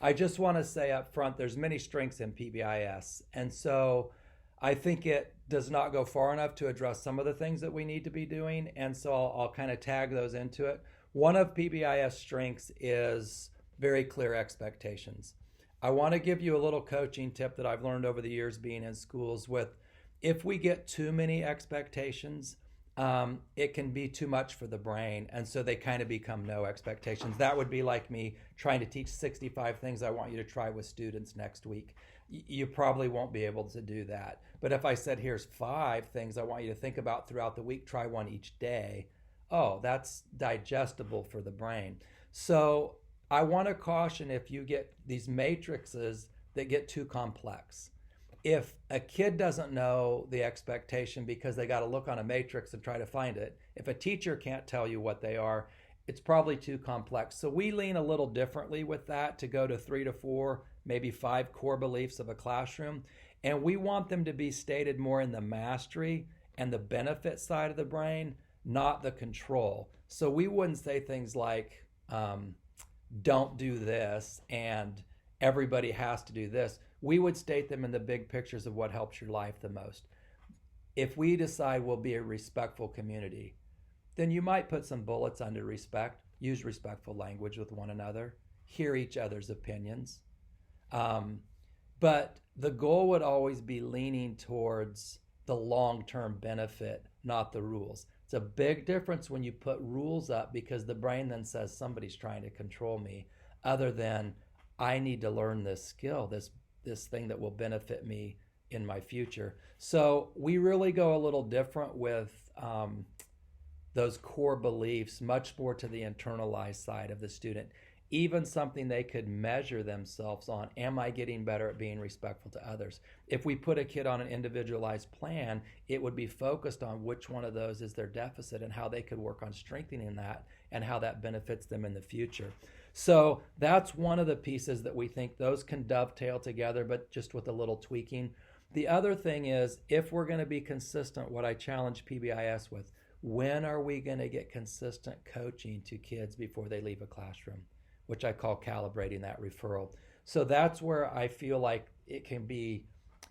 I just want to say up front, there's many strengths in PBIS. And so I think it does not go far enough to address some of the things that we need to be doing. And so I'll kind of tag those into it. One of PBIS strengths is very clear expectations. I want to give you a little coaching tip that I've learned over the years being in schools with if we get too many expectations, it can be too much for the brain. And so they kind of become no expectations. That would be like me trying to teach 65 things I want you to try with students next week. You probably won't be able to do that. But if I said, here's 5 things I want you to think about throughout the week, try one each day. Oh, that's digestible for the brain. So I want to caution if you get these matrices that get too complex. If a kid doesn't know the expectation because they got to look on a matrix and try to find it, if a teacher can't tell you what they are, it's probably too complex. So we lean a little differently with that to go to 3 to 4, maybe 5 core beliefs of a classroom. And we want them to be stated more in the mastery and the benefit side of the brain, not the control. So we wouldn't say things like, don't do this and everybody has to do this. We would state them in the big pictures of what helps your life the most. If we decide we'll be a respectful community, then you might put some bullets under respect, use respectful language with one another, hear each other's opinions. But the goal would always be leaning towards the long-term benefit, not the rules. It's a big difference when you put rules up because the brain then says somebody's trying to control me, other than I need to learn this skill, this thing that will benefit me in my future. So we really go a little different with those core beliefs, much more to the internalized side of the student. Even something they could measure themselves on. Am I getting better at being respectful to others? If we put a kid on an individualized plan, it would be focused on which one of those is their deficit and how they could work on strengthening that and how that benefits them in the future. So that's one of the pieces that we think those can dovetail together, but just with a little tweaking. The other thing is, if we're going to be consistent, what I challenge PBIS with, when are we going to get consistent coaching to kids before they leave a classroom, which I call calibrating that referral. So that's where I feel like it can be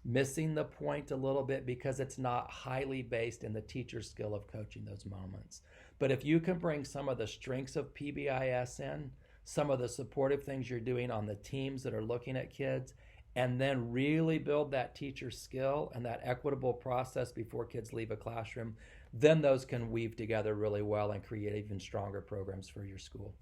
missing the point a little bit because it's not highly based in the teacher's skill of coaching those moments. But if you can bring some of the strengths of PBIS in, some of the supportive things you're doing on the teams that are looking at kids, and then really build that teacher skill and that equitable process before kids leave a classroom, then those can weave together really well and create even stronger programs for your school.